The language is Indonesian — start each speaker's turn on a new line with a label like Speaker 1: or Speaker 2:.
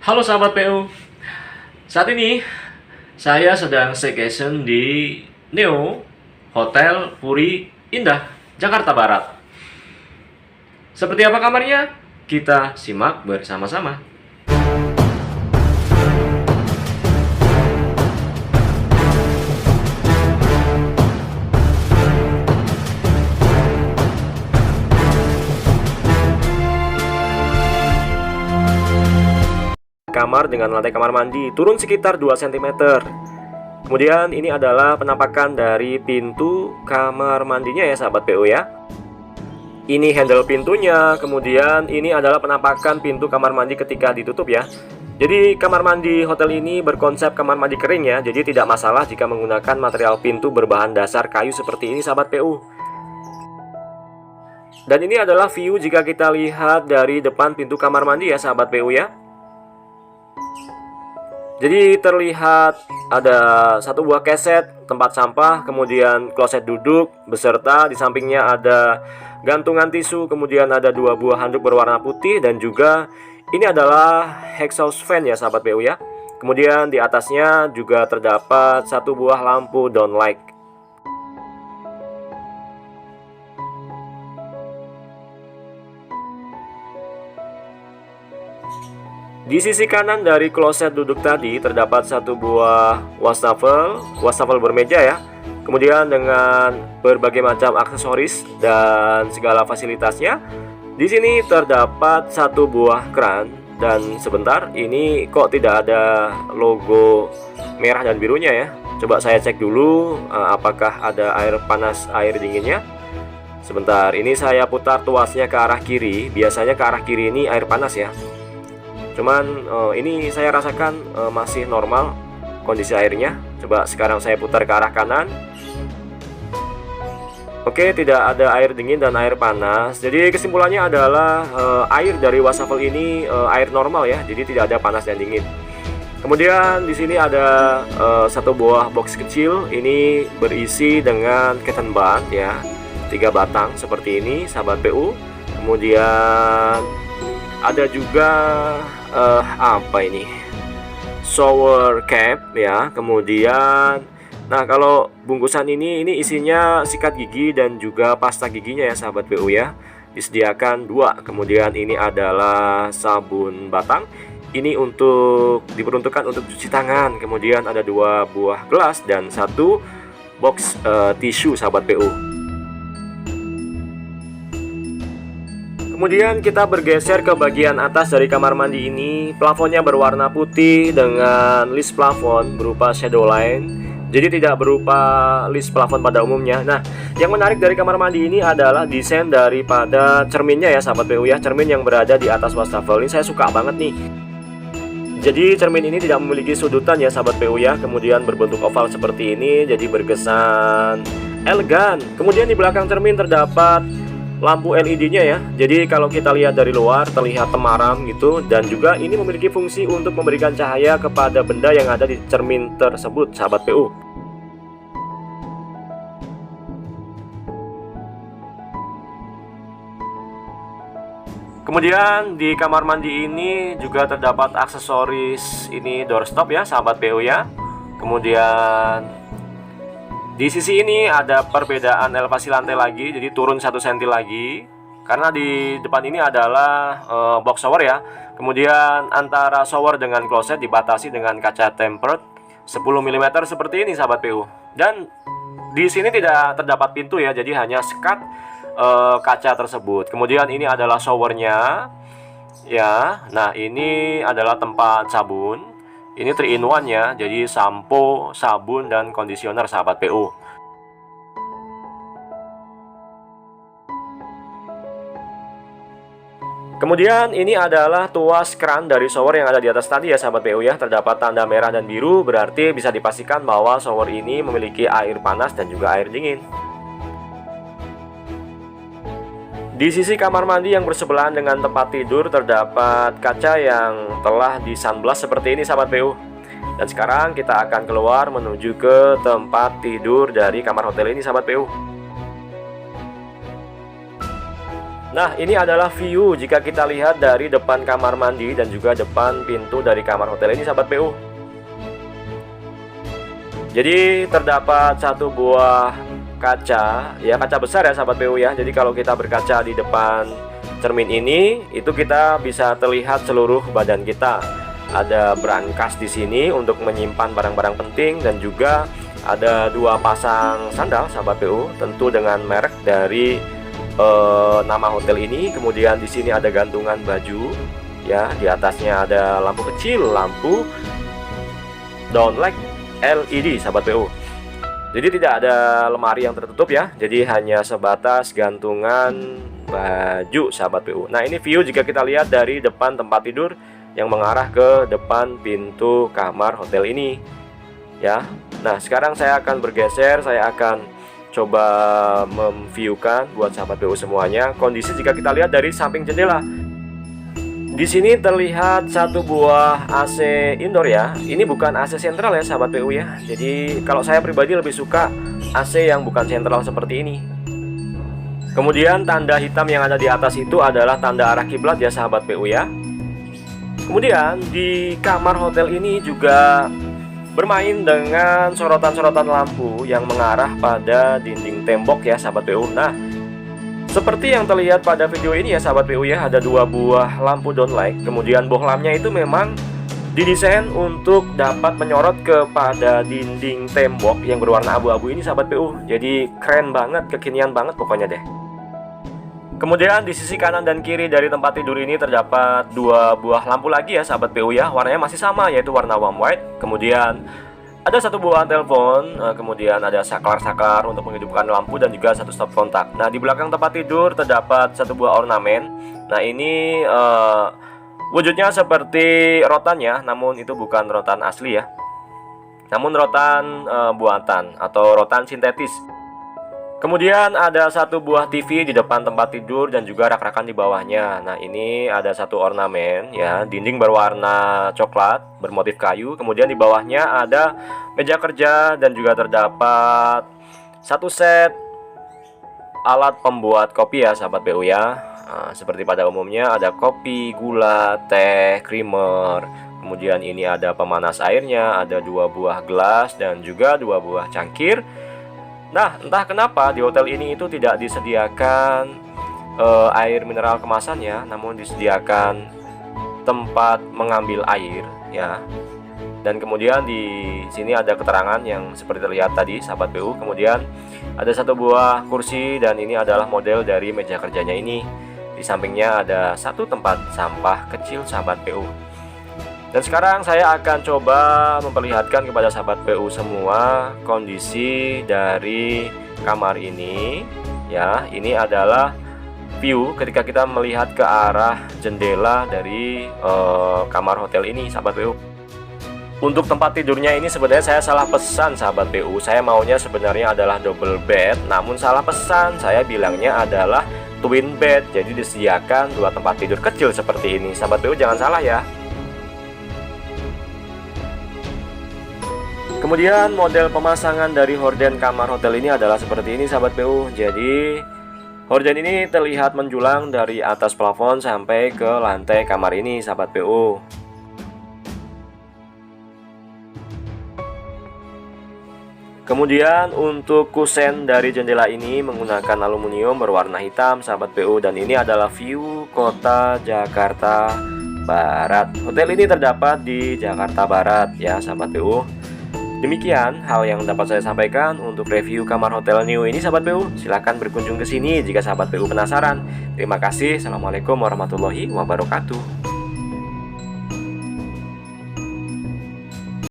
Speaker 1: Halo sahabat PU, saat ini saya sedang staycation di Neo Hotel Puri Indah, Jakarta Barat. Seperti apa kamarnya? Kita simak bersama-sama. Kamar dengan lantai kamar mandi turun sekitar 2 cm. Kemudian ini adalah penampakan dari pintu kamar mandinya ya sahabat PU ya. Ini handle pintunya, kemudian ini adalah penampakan pintu kamar mandi ketika ditutup ya. Jadi kamar mandi hotel ini berkonsep kamar mandi kering ya. Jadi tidak masalah jika menggunakan material pintu berbahan dasar kayu seperti ini sahabat PU. Dan ini adalah view jika kita lihat dari depan pintu kamar mandi ya sahabat PU ya. Jadi terlihat ada satu buah keset, tempat sampah, kemudian kloset duduk, beserta di sampingnya ada gantungan tisu, kemudian ada 2 buah handuk berwarna putih, dan juga ini adalah exhaust fan ya sahabat PU ya. Kemudian di atasnya juga terdapat 1 buah lampu downlight. Di sisi kanan dari kloset duduk tadi terdapat 1 buah wastafel bermeja ya. Kemudian dengan berbagai macam aksesoris dan segala fasilitasnya. Di sini terdapat 1 buah kran, dan sebentar ini kok tidak ada logo merah dan birunya ya. Coba saya cek dulu apakah ada air panas, air dinginnya. Sebentar, ini saya putar tuasnya ke arah kiri. Biasanya ke arah kiri ini air panas ya. Cuman ini saya rasakan masih normal kondisi airnya. Coba sekarang saya putar ke arah kanan. Oke, tidak ada air dingin dan air panas. Jadi kesimpulannya adalah air dari wastafel ini air normal ya. Jadi tidak ada panas dan dingin. Kemudian di sini ada 1 buah box kecil. Ini berisi dengan cotton bud ya, 3 batang seperti ini sahabat PU. Kemudian ada juga apa ini, shower cap ya. Kemudian nah, kalau bungkusan ini isinya sikat gigi dan juga pasta giginya ya sahabat PU ya. Disediakan 2. Kemudian ini adalah sabun batang. Ini untuk diperuntukkan untuk cuci tangan. Kemudian ada 2 buah gelas dan 1 box tisu sahabat PU. Kemudian kita bergeser ke bagian atas dari kamar mandi ini. Plafonnya berwarna putih dengan list plafon berupa shadow line. Jadi tidak berupa list plafon pada umumnya. Nah, yang menarik dari kamar mandi ini adalah desain daripada cerminnya ya sahabat PU ya. Cermin yang berada di atas wastafel ini saya suka banget nih. Jadi cermin ini tidak memiliki sudutan ya sahabat PU ya. Kemudian berbentuk oval seperti ini, jadi berkesan elegan. Kemudian di belakang cermin terdapat lampu LED-nya ya. Jadi kalau kita lihat dari luar terlihat temaram gitu. Dan juga ini memiliki fungsi untuk memberikan cahaya kepada benda yang ada di cermin tersebut sahabat PU. Kemudian di kamar mandi ini juga terdapat aksesoris ini doorstop ya sahabat PU ya. Kemudian di sisi ini ada perbedaan elevasi lantai lagi, jadi turun 1 cm lagi. Karena di depan ini adalah box shower ya. Kemudian antara shower dengan kloset dibatasi dengan kaca tempered 10 mm seperti ini sahabat PU. Dan di sini tidak terdapat pintu ya, jadi hanya sekat kaca tersebut. Kemudian ini adalah showernya ya. Nah, ini adalah tempat sabun. Ini 3 in 1 ya, jadi sampo, sabun, dan kondisioner sahabat PU. Kemudian ini adalah tuas kran dari shower yang ada di atas tadi ya sahabat PU ya. Terdapat tanda merah dan biru, berarti bisa dipastikan bahwa shower ini memiliki air panas dan juga air dingin. Di sisi kamar mandi yang bersebelahan dengan tempat tidur terdapat kaca yang telah di sunblast seperti ini sahabat PU. Dan sekarang kita akan keluar menuju ke tempat tidur dari kamar hotel ini sahabat PU. Nah, ini adalah view jika kita lihat dari depan kamar mandi dan juga depan pintu dari kamar hotel ini, sahabat PU. Jadi terdapat satu buah kaca, ya kaca besar ya sahabat PU ya. Jadi kalau kita berkaca di depan cermin ini, itu kita bisa terlihat seluruh badan kita. Ada brankas di sini untuk menyimpan barang-barang penting dan juga ada dua pasang sandal sahabat PU, tentu dengan merek dari nama hotel ini. Kemudian di sini ada gantungan baju, ya di atasnya ada lampu kecil, lampu downlight LED sahabat PU. Jadi tidak ada lemari yang tertutup ya, jadi hanya sebatas gantungan baju sahabat PU. Nah, ini view jika kita lihat dari depan tempat tidur yang mengarah ke depan pintu kamar hotel ini ya. Nah, sekarang saya akan bergeser, saya akan coba memviewkan buat sahabat PU semuanya kondisi jika kita lihat dari samping jendela. Di sini terlihat satu buah AC indoor ya. Ini bukan AC sentral ya sahabat PU ya. Jadi kalau saya pribadi lebih suka AC yang bukan sentral seperti ini. Kemudian tanda hitam yang ada di atas itu adalah tanda arah kiblat ya sahabat PU ya. Kemudian di kamar hotel ini juga bermain dengan sorotan-sorotan lampu yang mengarah pada dinding tembok ya sahabat PU. Nah, seperti yang terlihat pada video ini ya sahabat PU ya, ada dua buah lampu downlight. Kemudian bohlamnya itu memang didesain untuk dapat menyorot kepada dinding tembok yang berwarna abu-abu ini sahabat PU. Jadi keren banget, kekinian banget pokoknya deh. Kemudian di sisi kanan dan kiri dari tempat tidur ini terdapat dua buah lampu lagi ya sahabat PU ya. Warnanya masih sama, yaitu warna warm white. Kemudian ada satu buah telepon, kemudian ada saklar-saklar untuk menghidupkan lampu dan juga satu stop kontak. Nah, di belakang tempat tidur terdapat satu buah ornamen. Nah, ini wujudnya seperti rotan ya, namun itu bukan rotan asli ya, namun rotan buatan atau rotan sintetis. Kemudian ada satu buah TV di depan tempat tidur dan juga rak-rakan di bawahnya. Nah, ini ada satu ornamen ya, dinding berwarna coklat bermotif kayu. Kemudian di bawahnya ada meja kerja dan juga terdapat satu set alat pembuat kopi ya sahabat PU ya. Nah, seperti pada umumnya ada kopi, gula, teh, creamer. Kemudian ini ada pemanas airnya, ada dua buah gelas dan juga dua buah cangkir. Nah, entah kenapa di hotel ini itu tidak disediakan air mineral kemasannya, namun disediakan tempat mengambil air ya. Dan kemudian di sini ada keterangan yang seperti terlihat tadi sahabat PU. Kemudian ada satu buah kursi dan ini adalah model dari meja kerjanya ini. Di sampingnya ada satu tempat sampah kecil sahabat PU. Dan sekarang saya akan coba memperlihatkan kepada sahabat PU semua kondisi dari kamar ini ya. Ini adalah view ketika kita melihat ke arah jendela dari kamar hotel ini sahabat PU. Untuk tempat tidurnya ini sebenarnya saya salah pesan sahabat PU. Saya maunya sebenarnya adalah double bed, namun salah pesan. Saya bilangnya adalah twin bed. Jadi disediakan dua tempat tidur kecil seperti ini sahabat PU, jangan salah ya. Kemudian model pemasangan dari horden kamar hotel ini adalah seperti ini sahabat PU. Jadi horden ini terlihat menjulang dari atas plafon sampai ke lantai kamar ini sahabat PU. Kemudian untuk kusen dari jendela ini menggunakan aluminium berwarna hitam sahabat PU. Dan ini adalah view kota Jakarta Barat. Hotel ini terdapat di Jakarta Barat ya sahabat PU. Demikian hal yang dapat saya sampaikan untuk review kamar hotel new ini sahabat PU. Silahkan berkunjung ke sini jika sahabat PU penasaran. Terima kasih. Assalamualaikum warahmatullahi wabarakatuh.